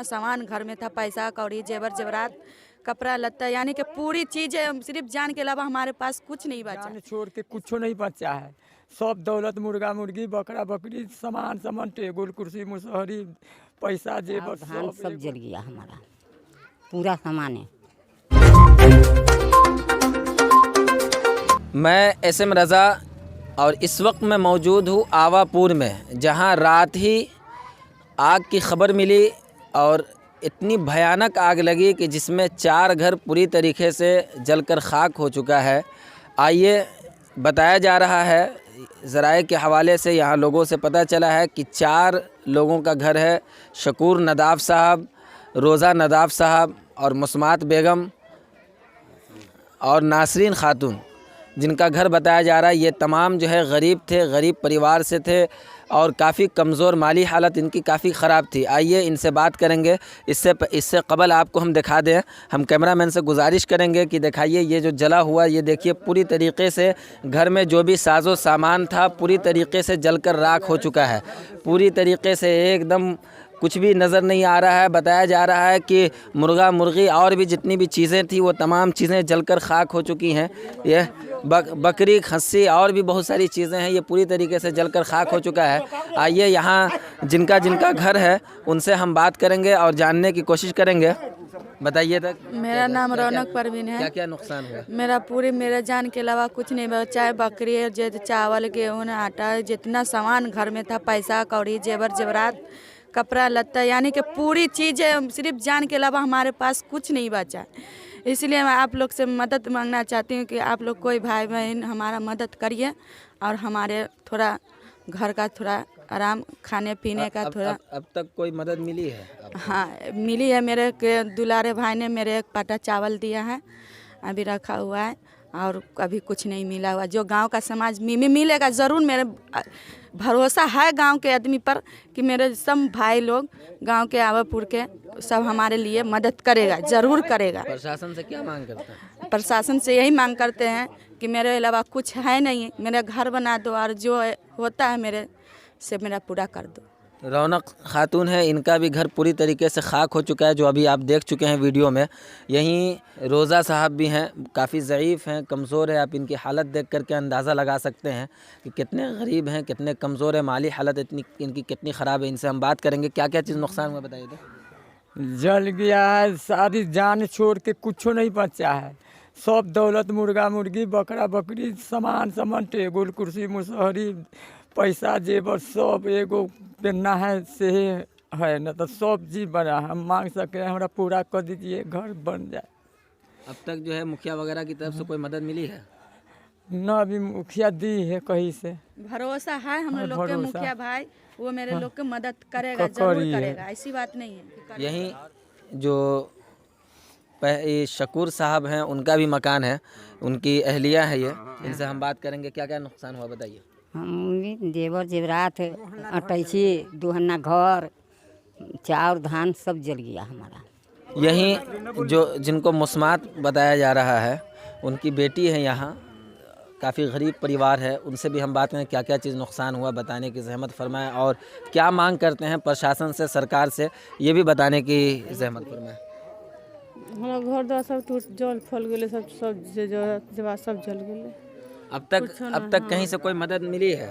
सामान घर में था, पैसा कौड़ी जेवर जेवरात कपड़ा लत्ता, यानी कि पूरी चीजें, सिर्फ जान के अलावा हमारे पास कुछ नहीं बचा। जान छोड़ के कुछ नहीं बचा है। सब दौलत, मुर्गा मुर्गी, बकरा बकरी, सामान टेबल कुर्सी मुसहरी, पैसा जेवर धान सब जल गया हमारा, पूरा सामान है। मैं SM रज़ा और इस वक्त मैं मौजूद हूँ आवापुर में, जहाँ रात ही आग की खबर मिली और इतनी भयानक आग लगी कि जिसमें 4 घर पूरी तरीके से जलकर खाक हो चुका है। आइए, बताया जा रहा है ज़राए के हवाले से, यहाँ लोगों से पता चला है कि 4 लोगों का घर है। शकूर नदाफ़ साहब, रोज़ा नदाफ़ साहब और मुस्मात बेगम और नासरीन खातून, जिनका घर बताया जा रहा है। ये तमाम जो है गरीब थे, गरीब परिवार से थे और काफ़ी कमज़ोर, माली हालत इनकी काफ़ी ख़राब थी। आइए इनसे बात करेंगे। इससे कबल आपको हम दिखा दें, हम कैमरामैन से गुजारिश करेंगे कि दिखाइए ये जो जला हुआ, ये देखिए पूरी तरीके से घर में जो भी साजो सामान था पूरी तरीके से जलकर राख हो चुका है। पूरी तरीके से एकदम कुछ भी नज़र नहीं आ रहा है। बताया जा रहा है कि मुर्गा मुर्गी और भी जितनी भी चीज़ें थी वो तमाम चीज़ें जलकर खाक हो चुकी हैं। ये बकरी, खस्सी और भी बहुत सारी चीज़ें हैं, ये पूरी तरीके से जलकर खाक हो चुका है। आइए यहाँ जिनका जिनका घर है उनसे हम बात करेंगे और जानने की कोशिश करेंगे। बताइए तक। मेरा नाम रौनक परवीन है। क्या क्या नुकसान हुआ? मेरा जान के अलावा कुछ नहीं बचा, चाहे बकरी, चावल, गेहूँ, आटा, जितना सामान घर में था, पैसा कौड़ी जेवर जेवरात कपड़ा लत्ता, यानी कि पूरी चीज़ें, सिर्फ जान के अलावा हमारे पास कुछ नहीं बचा। इसलिए मैं आप लोग से मदद मांगना चाहती हूँ कि आप लोग कोई भाई बहन हमारा मदद करिए और हमारे थोड़ा घर का थोड़ा आराम, खाने पीने का थोड़ा। अब तक कोई मदद मिली है? हाँ मिली है। मेरे के दुलारे भाई ने मेरे एक पाटा चावल दिया है, अभी रखा हुआ है, और अभी कुछ नहीं मिला हुआ। जो गांव का समाज मिलेगा ज़रूर। मेरे भरोसा है गांव के आदमी पर कि मेरे सब भाई लोग गांव के आवापुर के सब हमारे लिए मदद करेगा, ज़रूर करेगा। प्रशासन से क्या मांग करते हैं? प्रशासन से यही मांग करते हैं कि मेरे अलावा कुछ है नहीं, मेरा घर बना दो और जो होता है मेरे से मेरा पूरा कर दो। रौनक खातून है, इनका भी घर पूरी तरीके से खाक हो चुका है, जो अभी आप देख चुके हैं वीडियो में। यहीं रोज़ा साहब भी हैं, काफ़ी ज़ईफ़ हैं, कमज़ोर है। आप इनकी हालत देख करके अंदाज़ा लगा सकते हैं कि कितने गरीब हैं, कितने कमज़ोर है, माली हालत इनकी कितनी ख़राब है। इनसे हम बात करेंगे क्या क्या चीज़ नुकसान हुआ, बताइए तो। जल गया है, सारी जान छोड़ के कुछ नहीं बचा है। सब दौलत, मुर्गा मुर्गी, बकरा बकरी, सामान टेबल कुर्सी मुसहरी, पैसा जेवर सब एगो पहनना है से है, न तो सब चीज बना। हम मांग सके हमारा पूरा कर दीजिए, घर बन जाए। अब तक जो है मुखिया वगैरह की तरफ से कोई मदद मिली है? न अभी मुखिया दी है कहीं से। भरोसा है हम लोग के मुखिया भाई, वो मेरे लोग के मदद करेगा, करी जरूर है। करेगा, ऐसी बात नहीं है। यहीं जो शकूर साहब हैं, उनका भी मकान है, उनकी अहलिया है ये। इनसे हम बात करेंगे क्या क्या नुकसान हुआ, बताइए। हम भी जेवर जेवरात, अटैची, दुहन्ना घर, चाउर धान सब जल गया हमारा। यहीं जो जिनको मुस्मात बताया जा रहा है, उनकी बेटी है यहाँ, काफ़ी गरीब परिवार है। उनसे भी हम बात करें क्या क्या चीज़ नुकसान हुआ, बताने की जहमत फरमाएं और क्या मांग करते हैं प्रशासन से, सरकार से, ये भी बताने की जहमत फरमाएं। हमारा घर द्वार सब टूट जल फल गए, सब सब जल गए। अब तक कहीं से कोई मदद मिली है?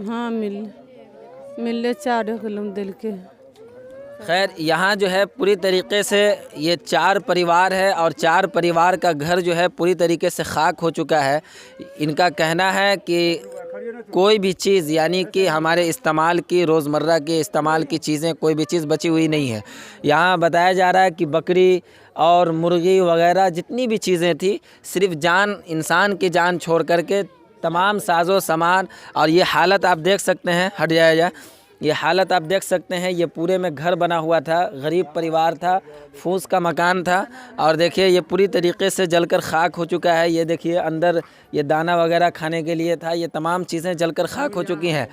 हाँ मिले 4 किलो दिल के। खैर, यहाँ जो है पूरी तरीके से ये 4 परिवार है और 4 परिवार का घर जो है पूरी तरीके से खाक हो चुका है। इनका कहना है कि कोई भी चीज़, यानी कि हमारे इस्तेमाल की, रोज़मर्रा के इस्तेमाल की चीज़ें, कोई भी चीज़ बची हुई नहीं है। यहाँ बताया जा रहा है कि बकरी और मुर्गी वगैरह जितनी भी चीज़ें थी, सिर्फ जान, इंसान की जान छोड़ करके तमाम साजो सामान। और ये हालत आप देख सकते हैं, हट जाएगा, ये हालत आप देख सकते हैं। ये पूरे में घर बना हुआ था, गरीब परिवार था, फूस का मकान था, और देखिए ये पूरी तरीके से जलकर खाक हो चुका है। ये देखिए अंदर ये दाना वगैरह खाने के लिए था, ये तमाम चीज़ें जलकर खाक हो चुकी हैं।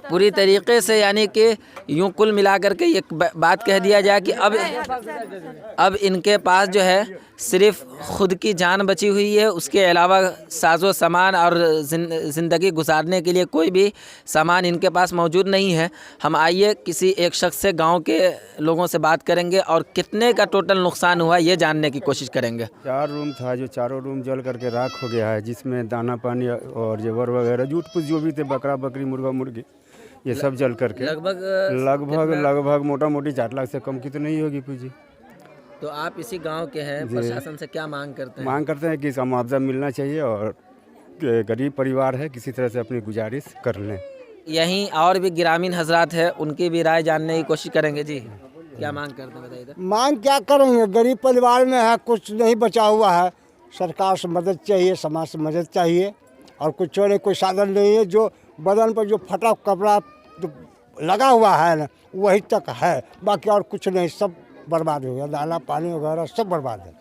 पूरी तरीके से यानी कि यूं कुल मिलाकर के एक बात कह दिया जाए कि अब इनके पास जो है सिर्फ खुद की जान बची हुई है, उसके अलावा साजो सामान और ज़िंदगी गुजारने के लिए कोई भी सामान इनके पास मौजूद नहीं है। हम आइए किसी एक शख्स से, गांव के लोगों से बात करेंगे और कितने का टोटल नुकसान हुआ ये जानने की कोशिश करेंगे। 4 रूम था, जो चारों रूम जल करके राख हो गया है, जिसमें दाना पानी और जेवर वगैरह जूट पुस जो भी थे, बकरा बकरी मुर्गा मुर्गी, ये सब जल करके लगभग मोटा मोटी 4 लाख से कम की तो नहीं होगी पूंजी। तो आप इसी गांव के हैं, प्रशासन से क्या मांग करते हैं? मांग करते हैं कि इसका मुआवजा मिलना चाहिए और गरीब परिवार है, किसी तरह से अपनी गुजारिश कर लें। यहीं और भी ग्रामीण हजरात है, उनकी भी राय जानने की कोशिश करेंगे। जी क्या मांग करते हैं बताइए। मांग क्या करेंगे, गरीब परिवार में है, कुछ नहीं बचा हुआ है। सरकार से मदद चाहिए, समाज से मदद चाहिए और कुछ नहीं, कोई साधन नहीं है। जो बदन पर जो फटा कपड़ा लगा हुआ है ना, वही तक है, बाकी और कुछ नहीं, सब बर्बाद हो गया। दाना पानी वगैरह सब बर्बाद है।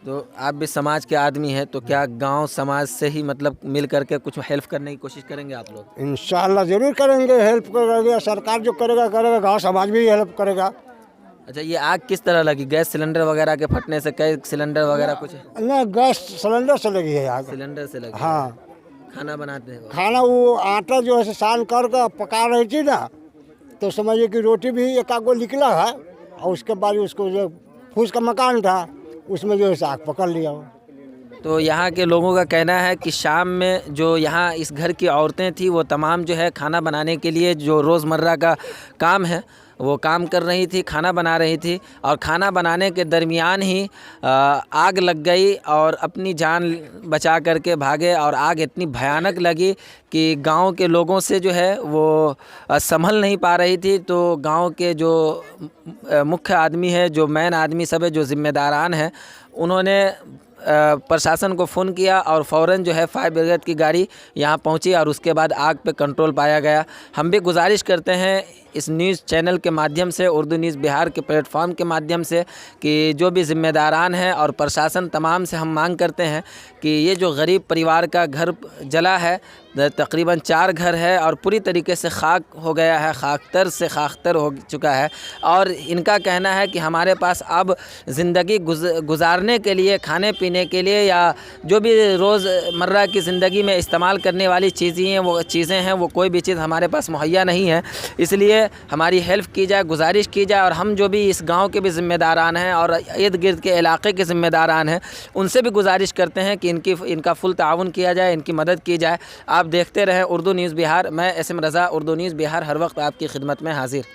तो आप भी समाज के आदमी हैं, तो क्या गांव समाज से ही मतलब मिल करके कुछ हेल्प करने की कोशिश करेंगे आप लोग? इंशाल्लाह ज़रूर करेंगे, हेल्प करेंगे। सरकार जो करेगा गांव समाज भी हेल्प करेगा। अच्छा, ये आग किस तरह लगी? गैस सिलेंडर वगैरह के फटने से, कई सिलेंडर वगैरह कुछ? नहीं, गैस सिलेंडर से लगी है आग। सिलेंडर से लगी? हाँ। खाना बनाते हैं? खाना वो आटा जो है सान करके पका रही थी ना, तो समझिए कि रोटी भी एक आध गो निकला है और उसके बाद उसको जो फूस का मकान था उसमें जो है आग पकड़ लिया हो। तो यहाँ के लोगों का कहना है कि शाम में जो यहाँ इस घर की औरतें थी वो तमाम जो है खाना बनाने के लिए जो रोज़मर्रा का काम है वो काम कर रही थी, खाना बना रही थी और खाना बनाने के दरमियान ही आग लग गई और अपनी जान बचा करके भागे और आग इतनी भयानक लगी कि गांव के लोगों से जो है वो संभल नहीं पा रही थी। तो गांव के जो मुख्य आदमी है, जो मेन आदमी सब है, जो ज़िम्मेदारान है, उन्होंने प्रशासन को फ़ोन किया और फ़ौरन जो है फायर ब्रिगेड की गाड़ी यहाँ पहुँची और उसके बाद आग पे कंट्रोल पाया गया। हम भी गुजारिश करते हैं इस न्यूज़ चैनल के माध्यम से, उर्दू न्यूज़ बिहार के प्लेटफॉर्म के माध्यम से, कि जो भी ज़िम्मेदारान हैं और प्रशासन तमाम से हम मांग करते हैं कि ये जो गरीब परिवार का घर जला है, तकरीबन 4 घर है और पूरी तरीके से खाक हो गया है, खाकतर से खाकतर हो चुका है और इनका कहना है कि हमारे पास अब ज़िंदगी गुजारने के लिए, खाने पीने के लिए या जो भी रोज़मर्रा की ज़िंदगी में इस्तेमाल करने वाली चीज़ें हैं वो कोई भी चीज़ हमारे पास मुहैया नहीं है। इसलिए हमारी हेल्प की जाए, गुजारिश की जाए और हम जो भी इस गांव के भी ज़िम्मेदारान हैं और इर्द गिर्द के इलाके के ज़िम्मेदारान हैं उनसे भी गुजारिश करते हैं कि इनका फुल ताउन किया जाए, इनकी मदद की जाए। आप देखते रहें उर्दू न्यूज़ बिहार। मैं एसएम रज़ा, उर्दू न्यूज़ बिहार, हर वक्त आपकी खिदमत में हाजिर।